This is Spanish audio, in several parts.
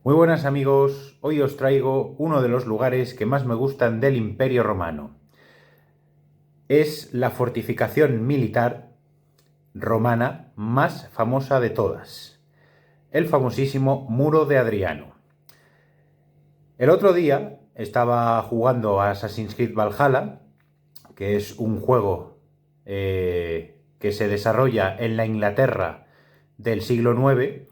Muy buenas amigos, hoy os traigo uno de los lugares que más me gustan del Imperio Romano. Es la fortificación militar romana más famosa de todas, el famosísimo Muro de Adriano. El otro día estaba jugando a Assassin's Creed Valhalla, que es un juego que se desarrolla en la Inglaterra del siglo IX,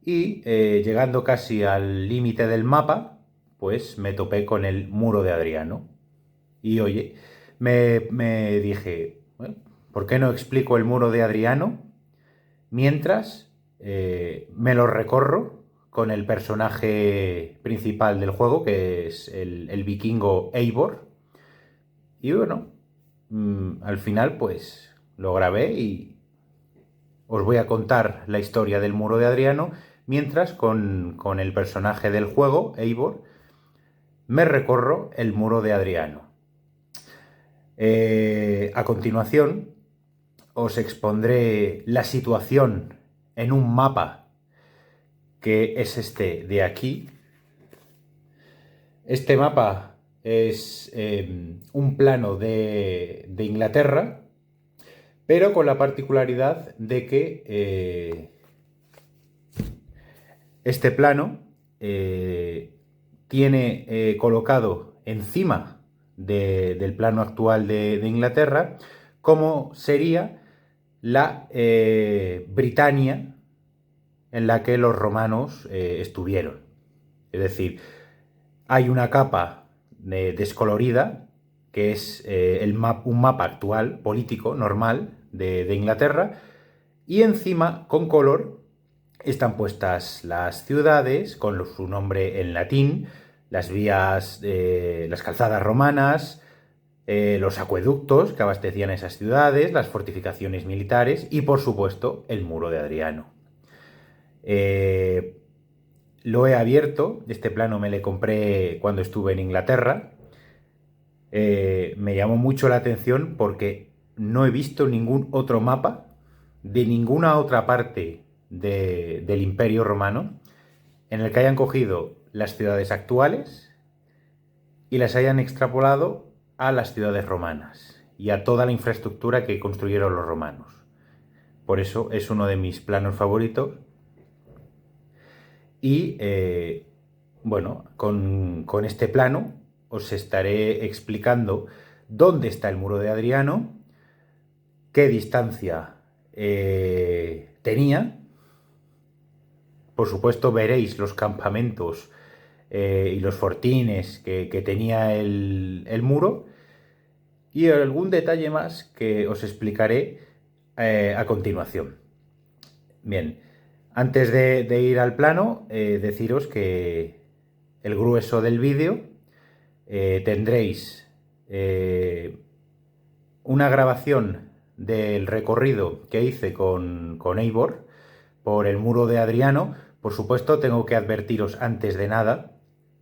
y llegando casi al límite del mapa, pues me topé con el Muro de Adriano. Y oye, me dije, bueno, ¿por qué no explico el Muro de Adriano mientras me lo recorro con el personaje principal del juego, que es el vikingo Eivor? Y bueno, al final pues lo grabé y os voy a contar la historia del Muro de Adriano mientras con el personaje del juego, Eivor, me recorro el Muro de Adriano. A continuación os expondré la situación en un mapa que es este de aquí. Este mapa es un plano de Inglaterra, pero con la particularidad de que este plano tiene colocado encima del plano actual de Inglaterra como sería la Britania en la que los romanos estuvieron. Es decir, hay una capa descolorida que es un mapa actual, político, normal, de Inglaterra, y encima, con color, están puestas las ciudades con su nombre en latín, las vías, las calzadas romanas, los acueductos que abastecían esas ciudades, las fortificaciones militares y, por supuesto, el Muro de Adriano. Lo he abierto, este plano me lo compré cuando estuve en Inglaterra. Me llamó mucho la atención porque no he visto ningún otro mapa de ninguna otra parte del Imperio Romano en el que hayan cogido las ciudades actuales y las hayan extrapolado a las ciudades romanas y a toda la infraestructura que construyeron los romanos. Por eso es uno de mis planos favoritos. Y bueno, con este plano os estaré explicando dónde está el Muro de Adriano, qué distancia tenía. Por supuesto veréis los campamentos y los fortines que tenía el muro, y algún detalle más que os explicaré a continuación. Bien, antes de ir al plano, deciros que el grueso del vídeo tendréis una grabación del recorrido que hice con Eivor por el Muro de Adriano. Por supuesto, tengo que advertiros antes de nada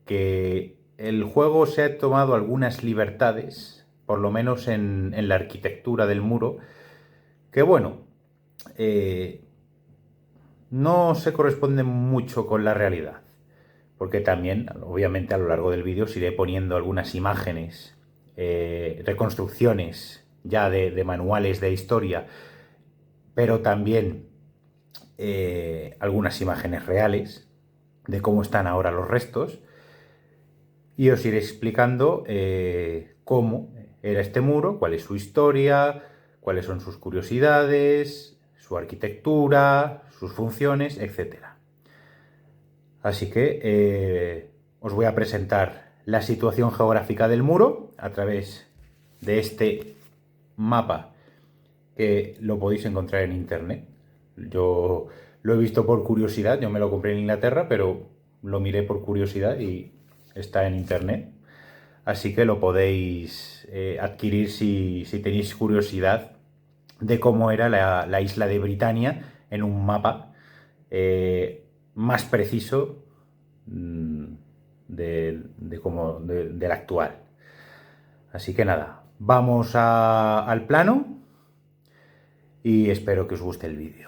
que el juego se ha tomado algunas libertades, por lo menos en la arquitectura del muro, que bueno, no se corresponden mucho con la realidad. Porque también, obviamente, a lo largo del vídeo os iré poniendo algunas imágenes, reconstrucciones ya de manuales de historia, pero también algunas imágenes reales de cómo están ahora los restos, y os iré explicando cómo era este muro, cuál es su historia, cuáles son sus curiosidades, su arquitectura, sus funciones, etcétera. Así que os voy a presentar la situación geográfica del muro a través de este mapa que lo podéis encontrar en internet. Yo lo he visto por curiosidad, yo me lo compré en Inglaterra, pero lo miré por curiosidad y está en internet. Así que lo podéis adquirir si tenéis curiosidad de cómo era la isla de Britania en un mapa más preciso del actual. Así que nada, vamos al plano y espero que os guste el vídeo.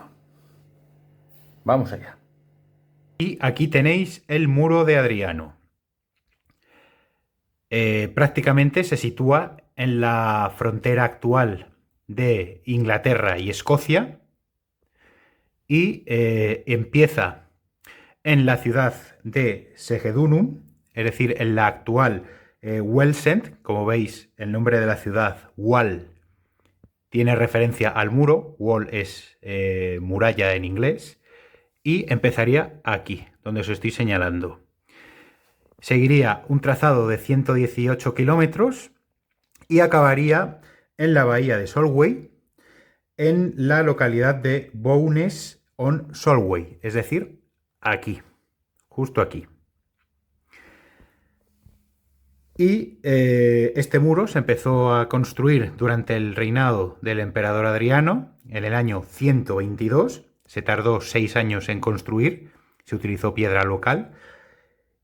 Vamos allá. Y aquí tenéis el muro de Adriano. Prácticamente se sitúa en la frontera actual de Inglaterra y Escocia y empieza en la ciudad de Segedunum, es decir, en la actual Wellsend. Como veis, el nombre de la ciudad, Wall, tiene referencia al muro. Wall es muralla en inglés. Y empezaría aquí, donde os estoy señalando. Seguiría un trazado de 118 kilómetros y acabaría en la bahía de Solway, en la localidad de Bowness-on-Solway, es decir, aquí, justo aquí. Y este muro se empezó a construir durante el reinado del emperador Adriano en el año 122. Se tardó 6 años en construir, se utilizó piedra local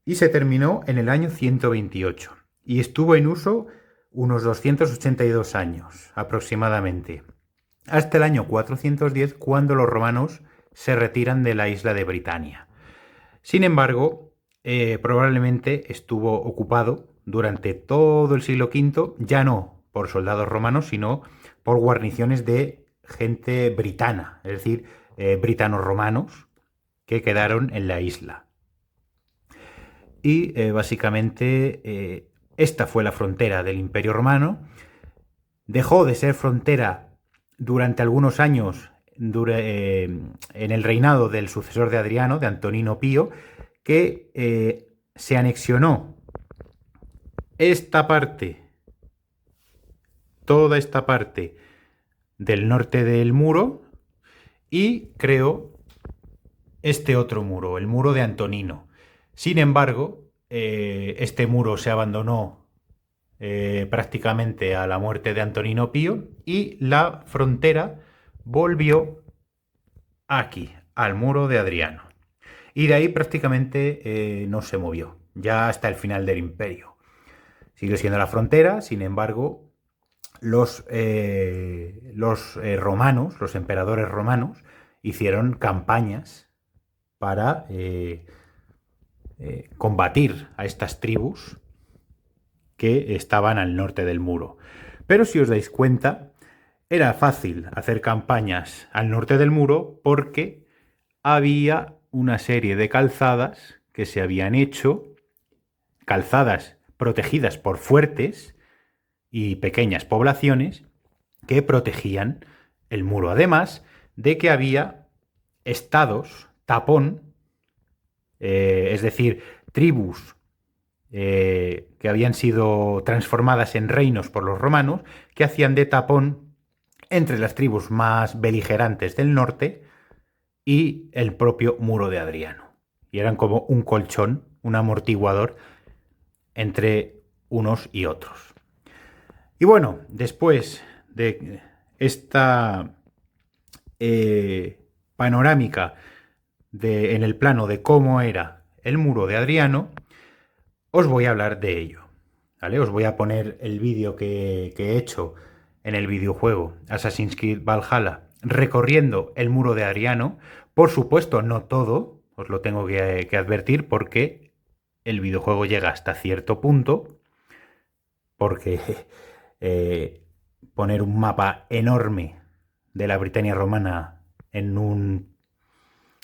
y se terminó en el año 128. Y estuvo en uso unos 282 años aproximadamente, hasta el año 410, cuando los romanos se retiran de la isla de Britania. Sin embargo, probablemente estuvo ocupado durante todo el siglo V, ya no por soldados romanos, sino por guarniciones de gente britana, es decir, britanos romanos que quedaron en la isla. Y básicamente esta fue la frontera del Imperio Romano. Dejó de ser frontera durante algunos años en el reinado del sucesor de Adriano, de Antonino Pío, que se anexionó esta parte, toda esta parte del norte del muro, y creó este otro muro, el muro de Antonino. Sin embargo, este muro se abandonó prácticamente a la muerte de Antonino Pío y la frontera volvió aquí, al muro de Adriano. Y de ahí prácticamente no se movió, ya hasta el final del imperio. Sigue siendo la frontera, sin embargo, los romanos, los emperadores romanos, hicieron campañas para combatir a estas tribus que estaban al norte del muro. Pero si os dais cuenta, era fácil hacer campañas al norte del muro porque había una serie de calzadas que se habían hecho, calzadas protegidas por fuertes y pequeñas poblaciones que protegían el muro. Además de que había estados tapón, es decir, tribus que habían sido transformadas en reinos por los romanos, que hacían de tapón entre las tribus más beligerantes del norte y el propio muro de Adriano. Y eran como un colchón, un amortiguador entre unos y otros. Y bueno, después de esta panorámica en el plano de cómo era el muro de Adriano, os voy a hablar de ello, ¿vale? Os voy a poner el vídeo que he hecho en el videojuego Assassin's Creed Valhalla recorriendo el muro de Adriano. Por supuesto, no todo, os lo tengo que advertir, porque el videojuego llega hasta cierto punto, porque poner un mapa enorme de la Britania romana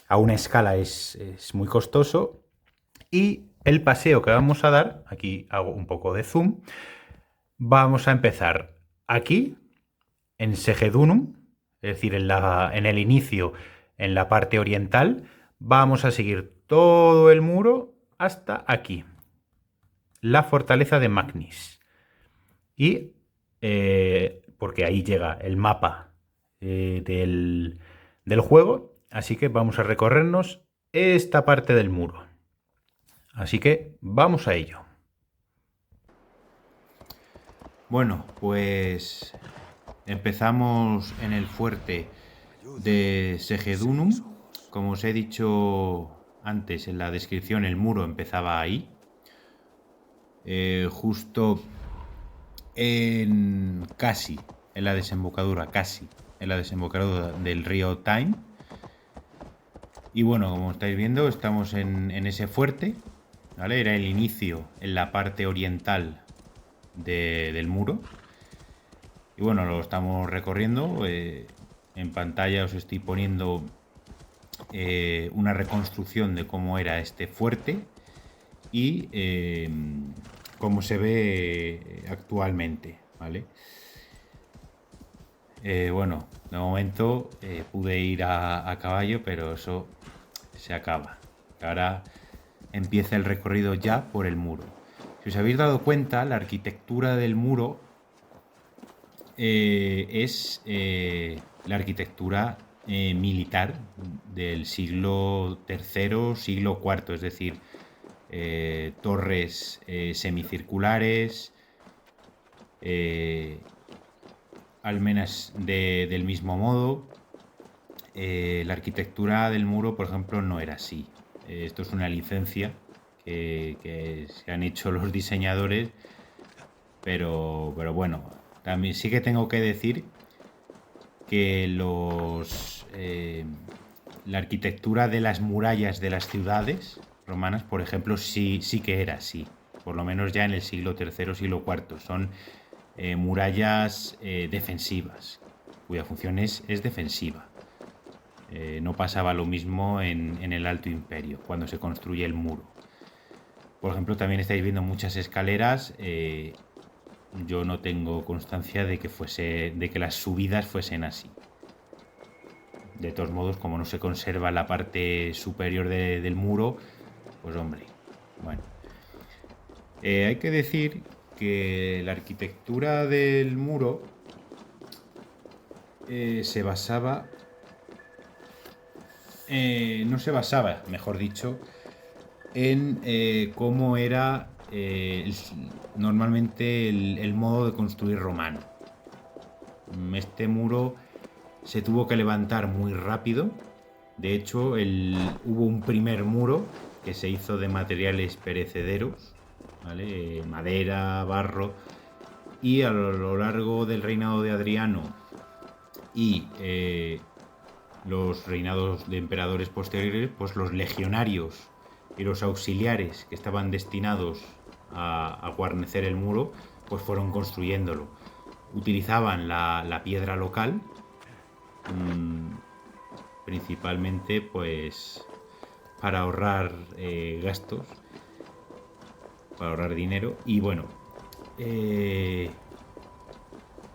a una escala es muy costoso. Y el paseo que vamos a dar, aquí hago un poco de zoom, vamos a empezar aquí, en Segedunum, es decir, en el inicio, en la parte oriental. Vamos a seguir todo el muro hasta aquí, la fortaleza de Magnis. Y porque ahí llega el mapa del juego, así que vamos a recorrernos esta parte del muro. Así que vamos a ello. Bueno, pues empezamos en el fuerte de Segedunum. Como os he dicho antes en la descripción, el muro empezaba ahí, justo casi en la desembocadura del río Tyne. Y bueno, como estáis viendo, estamos en ese fuerte, ¿vale? Era el inicio en la parte oriental del muro. Y bueno, lo estamos recorriendo. En pantalla os estoy poniendo una reconstrucción de cómo era este fuerte y cómo se ve actualmente, ¿vale? Bueno, de momento pude ir a caballo, pero eso se acaba. Ahora empieza el recorrido ya por el muro. Si os habéis dado cuenta, la arquitectura del muro es la arquitectura militar del siglo III, siglo IV, es decir, torres semicirculares, almenas del mismo modo. La arquitectura del muro, por ejemplo, no era así. Esto es una licencia que se han hecho los diseñadores, pero bueno, también sí que tengo que decir que la arquitectura de las murallas de las ciudades romanas, por ejemplo, sí que era así, por lo menos ya en el siglo III, siglo IV. Son murallas defensivas, cuya función es defensiva. No pasaba lo mismo en el Alto Imperio, cuando se construye el muro. Por ejemplo, también estáis viendo muchas escaleras. Yo no tengo constancia de que las subidas fuesen así. De todos modos, como no se conserva la parte superior del muro, pues hombre, bueno. Hay que decir que la arquitectura del muro se basaba, no se basaba, mejor dicho, en cómo era normalmente el modo de construir romano. Este muro se tuvo que levantar muy rápido. De hecho, hubo un primer muro que se hizo de materiales perecederos, ¿vale? Madera, barro, y a lo largo del reinado de Adriano y los reinados de emperadores posteriores, pues los legionarios y los auxiliares que estaban destinados a guarnecer el muro, pues fueron construyéndolo. Utilizaban la piedra local, principalmente pues para ahorrar gastos, para ahorrar dinero. Y bueno,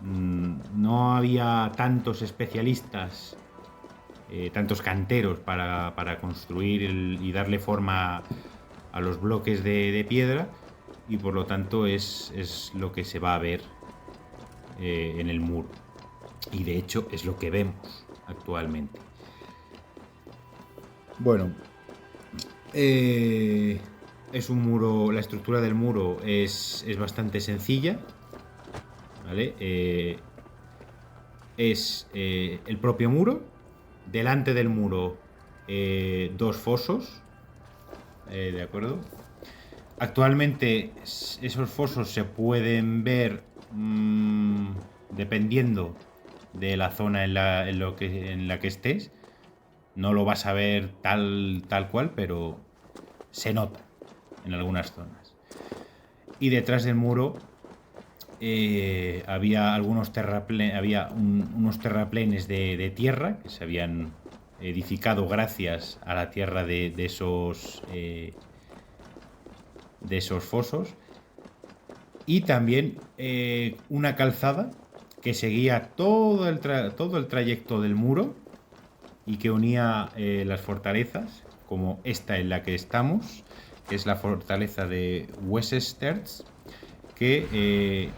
no había tantos especialistas, tantos canteros para construir y darle forma a los bloques de piedra, y por lo tanto es lo que se va a ver en el muro, y de hecho es lo que vemos actualmente. Bueno, es un muro, la estructura del muro es bastante sencilla, ¿vale? Es el propio muro, delante del muro dos fosos, ¿de acuerdo? Actualmente esos fosos se pueden ver dependiendo de la zona en la que estés. No lo vas a ver tal cual, pero se nota en algunas zonas. Y detrás del muro había unos terraplenes de tierra que se habían edificado gracias a la tierra de esos fosos, y también una calzada que seguía todo el trayecto del muro y que unía las fortalezas, como esta en la que estamos, que es la fortaleza de Wesesterz, que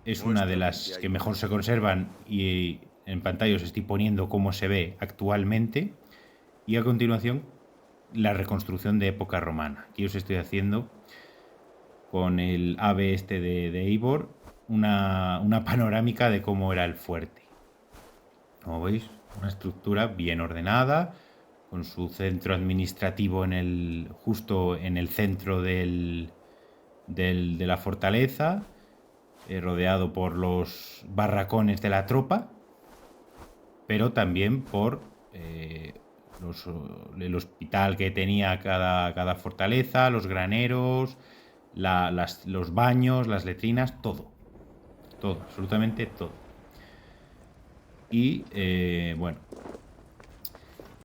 es una de las que mejor se conservan, y en pantalla os estoy poniendo cómo se ve actualmente. Y a continuación, la reconstrucción de época romana. Aquí os estoy haciendo con el ave este de Eivor una panorámica de cómo era el fuerte. Como veis, una estructura bien ordenada, con su centro administrativo justo en el centro de la fortaleza, rodeado por los barracones de la tropa, pero también por el hospital que tenía cada fortaleza, los graneros, los baños, las letrinas, todo. Todo, absolutamente todo. Y bueno,